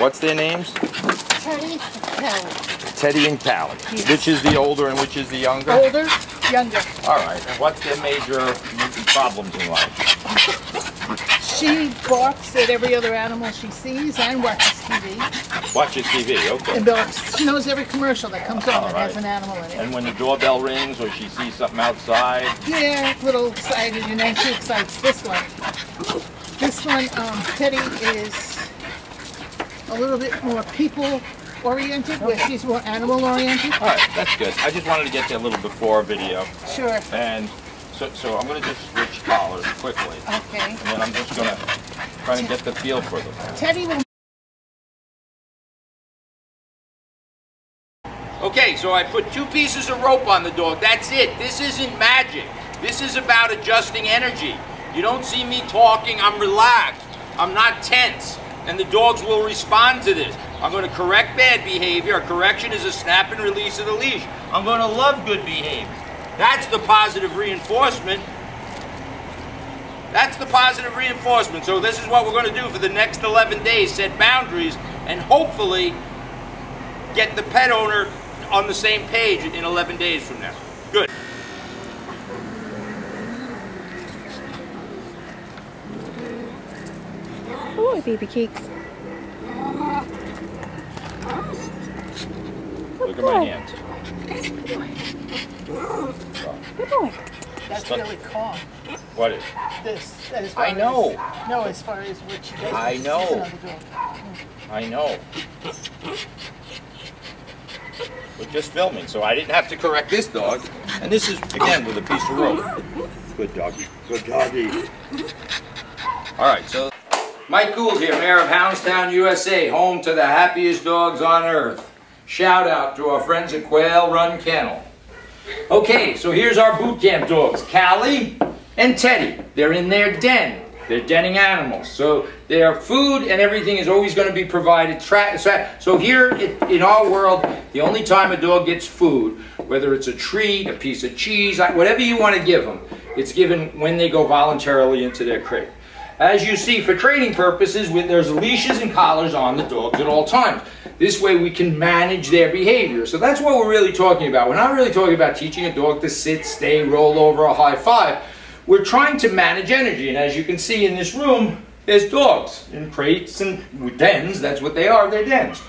What's their names? Teddy and Cali. Teddy and Cali. Yes. Which is the older and which is the younger? Older, younger. All right. And what's their major problems in life? She barks at every other animal she sees and watches TV. Watches TV, okay. And barks. She knows every commercial that comes on that has an animal in it. And when the doorbell rings or she sees something outside? Yeah, a little excited, and then she excites this one. This one, Teddy, is a little bit more people-oriented, where she's more animal-oriented. All right, that's good. I just wanted to get you a little before video. Sure. And so I'm going to just switch collars quickly. Okay. And then I'm just going to try to get the feel for them. Teddy will... Okay, so I put 2 pieces of rope on the dog. That's it. This isn't magic. This is about adjusting energy. You don't see me talking. I'm relaxed. I'm not tense. And the dogs will respond to this. I'm going to correct bad behavior. A correction is a snap and release of the leash. I'm going to love good behavior. That's the positive reinforcement. That's the positive reinforcement. So this is what we're going to do for the next 11 days. Set boundaries and hopefully get the pet owner on the same page in 11 days from now. Good. Oh, baby cakes. Look at my hands. Good boy. That's really calm. What is? This. As far I know. As, no, as far as what she does. I when she know. sees another dog. I know. We're just filming, so I didn't have to correct this dog. And this is, again, with a piece of rope. Good doggy. Good doggy. All right, so Mike Gould here, Mayor of Houndstown, USA, home to the happiest dogs on earth. Shout out to our friends at Quail Run Kennel. Okay, so here's our boot camp dogs, Cali and Teddy. They're in their den. They're denning animals. So their food and everything is always going to be provided. So here in our world, the only time a dog gets food, whether it's a treat, a piece of cheese, whatever you want to give them, it's given when they go voluntarily into their crate. As you see, for training purposes, there's leashes and collars on the dogs at all times. This way we can manage their behavior. So that's what we're really talking about. We're not really talking about teaching a dog to sit, stay, roll over, or high five. We're trying to manage energy. And as you can see in this room, there's dogs in crates and dens. That's what they are, they're dens.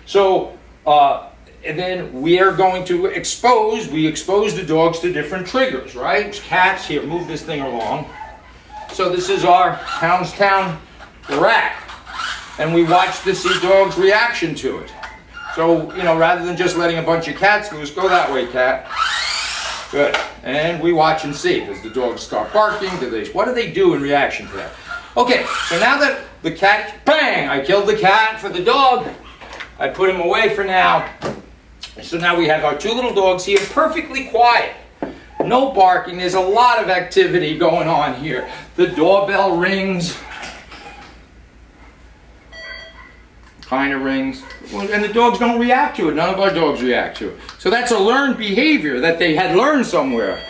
So, and then we are going to expose the dogs to different triggers, right? Cats, here, move this thing along. So this is our Houndstown rack, and we watch to see dogs' reaction to it. So, you know, rather than just letting a bunch of cats loose, go that way, cat. Good. And we watch and see. Does the dog start barking? What do they do in reaction to that? Okay, so now that the cat, bang, I killed the cat for the dog. I put him away for now. So now we have our 2 little dogs here, perfectly quiet. No barking. There's a lot of activity going on here. The doorbell rings. Kind of rings. And the dogs don't react to it. None of our dogs react to it. So that's a learned behavior that they had learned somewhere.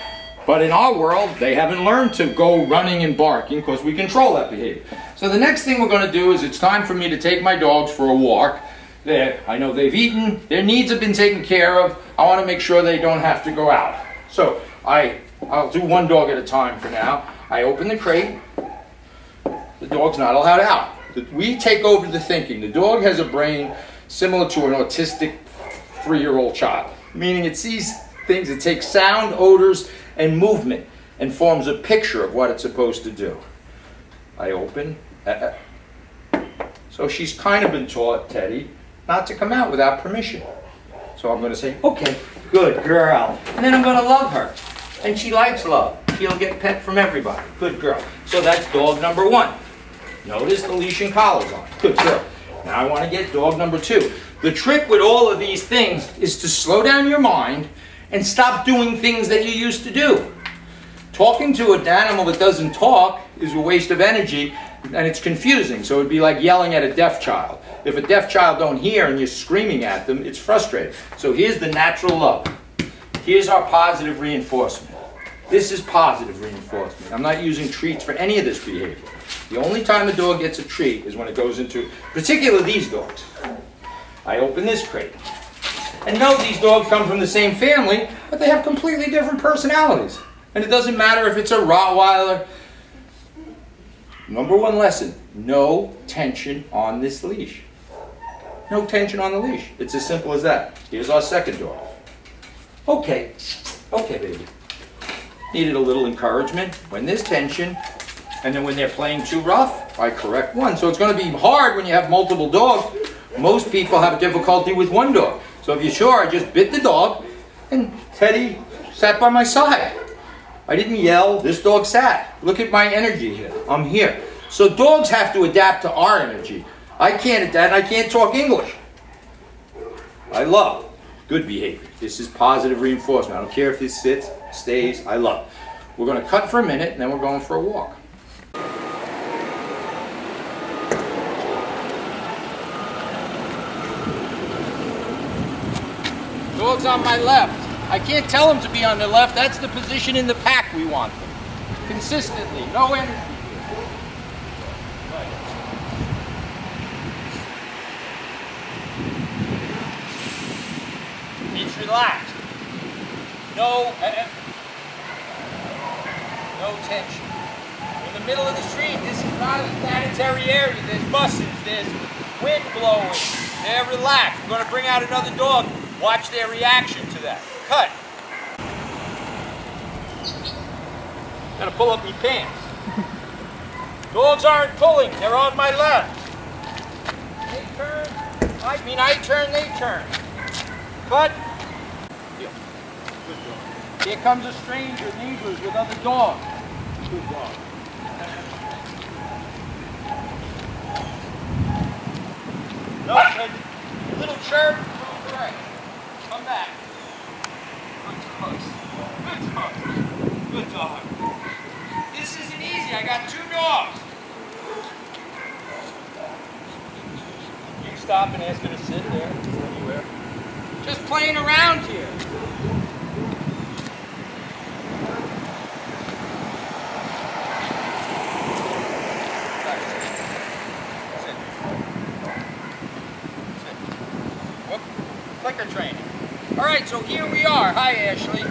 But in our world, they haven't learned to go running and barking because we control that behavior. So the next thing we're going to do is it's time for me to take my dogs for a walk. I know they've eaten. Their needs have been taken care of. I want to make sure they don't have to go out. So I'll do 1 dog at a time for now. I open the crate. The dog's not allowed out. We take over the thinking. The dog has a brain similar to an autistic 3-year-old child, meaning it sees things, it takes sound, odors, and movement and forms a picture of what it's supposed to do. I open. So she's kind of been taught, Teddy, not to come out without permission. So I'm going to say, okay, good girl. And then I'm going to love her. And she likes love. She'll get pet from everybody. Good girl. So that's dog number 1. Notice the leash and collars on. Good girl. Now I want to get dog number 2. The trick with all of these things is to slow down your mind and stop doing things that you used to do. Talking to an animal that doesn't talk is a waste of energy, and it's confusing. So it'd be like yelling at a deaf child. If a deaf child don't hear and you're screaming at them, it's frustrating. So here's the natural love. Here's our positive reinforcement. This is positive reinforcement. I'm not using treats for any of this behavior. The only time a dog gets a treat is when it goes into, particularly these dogs. I open this crate. And no, these dogs come from the same family, but they have completely different personalities. And it doesn't matter if it's a Rottweiler. Number one lesson, no tension on this leash. No tension on the leash. It's as simple as that. Here's our second dog. Okay, baby. Needed a little encouragement. When there's tension, and then when they're playing too rough, I correct one. So it's going to be hard when you have multiple dogs. Most people have difficulty with one dog. So if you're sure, I just bit the dog, and Teddy sat by my side. I didn't yell, this dog sat. Look at my energy here. I'm here. So dogs have to adapt to our energy. I can't adapt, I can't talk English. I love good behavior. This is positive reinforcement. I don't care if this sits, stays, I love it. We're going to cut for a minute, and then we're going for a walk. Dog's on my left. I can't tell them to be on the left. That's the position in the pack we want them. Consistently, no energy. He's relaxed. No tension. In the middle of the street, this is not a sanitary area. There's buses, there's wind blowing. They're relaxed. We're going to bring out another dog. Watch their reaction to that. Cut. Gotta pull up my pants. Dogs aren't pulling, they're on my left. They turn, I turn, they turn. Cut. Good dog. Here comes a stranger, neighbors with other dogs. Good dog. No, a little chirp, little correct. Come back. Good dog. Good dog. This isn't easy. I got two dogs. You stop and ask her to sit there anywhere. Just playing around here. Clicker training. All right, so here we are. Hi, Ashley.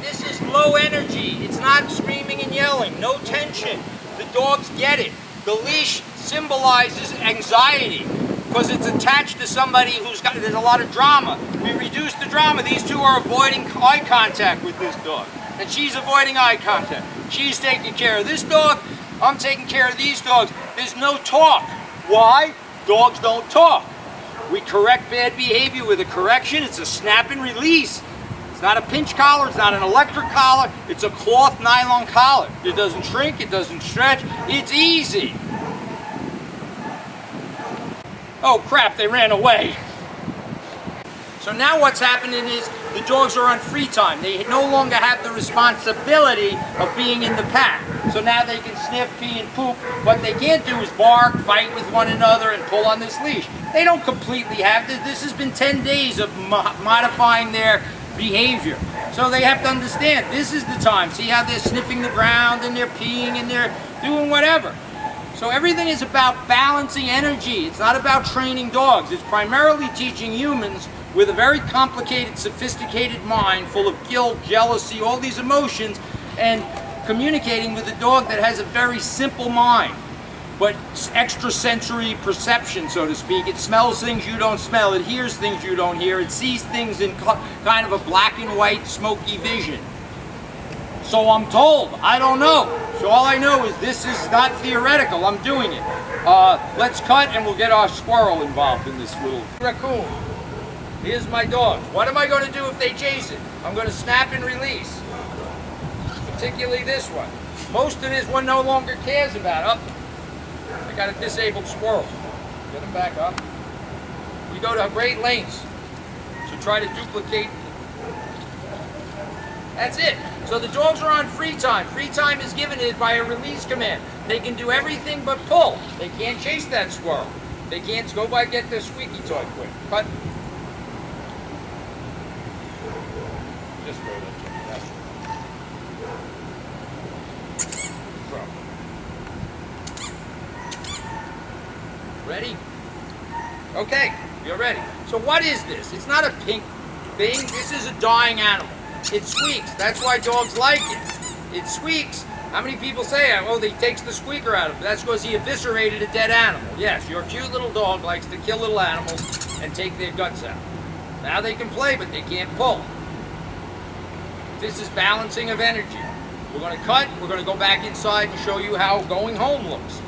This is low energy. It's not screaming and yelling. No tension. The dogs get it. The leash symbolizes anxiety because it's attached to somebody there's a lot of drama. We reduce the drama. These two are avoiding eye contact with this dog. And she's avoiding eye contact. She's taking care of this dog. I'm taking care of these dogs. There's no talk. Why? Dogs don't talk. We correct bad behavior with a correction. It's a snap and release. It's not a pinch collar. It's not an electric collar. It's a cloth nylon collar. It doesn't shrink. It doesn't stretch. It's easy. Oh crap, they ran away. So now what's happening is the dogs are on free time. They no longer have the responsibility of being in the pack. So now they can sniff, pee, and poop. What they can't do is bark, fight with one another, and pull on this leash. They don't completely have this. This has been 10 days of modifying their behavior. So they have to understand, this is the time. See how they're sniffing the ground, and they're peeing, and they're doing whatever. So everything is about balancing energy. It's not about training dogs. It's primarily teaching humans with a very complicated, sophisticated mind full of guilt, jealousy, all these emotions, and communicating with a dog that has a very simple mind, but extrasensory perception, so to speak. It smells things you don't smell. It hears things you don't hear. It sees things in kind of a black and white, smoky vision. So I'm told. I don't know. So all I know is this is not theoretical. I'm doing it. Let's cut and we'll get our squirrel involved in this little raccoon. Here's my dog. What am I going to do if they chase it? I'm going to snap and release. Particularly this one. Most of this one no longer cares about. I got a disabled squirrel. Get him back up. We go to great lengths to try to duplicate. That's it. So the dogs are on free time. Free time is given by a release command. They can do everything but pull. They can't chase that squirrel. They can't go by get their squeaky toy quick. Cut. Just go there. Ready? Okay, you're ready. So what is this? It's not a pink thing. This is a dying animal. It squeaks. That's why dogs like it. It squeaks. How many people say, oh, he takes the squeaker out of it? That's because he eviscerated a dead animal. Yes, your cute little dog likes to kill little animals and take their guts out. Now they can play, but they can't pull. This is balancing of energy. We're going to cut. We're going to go back inside and show you how going home looks.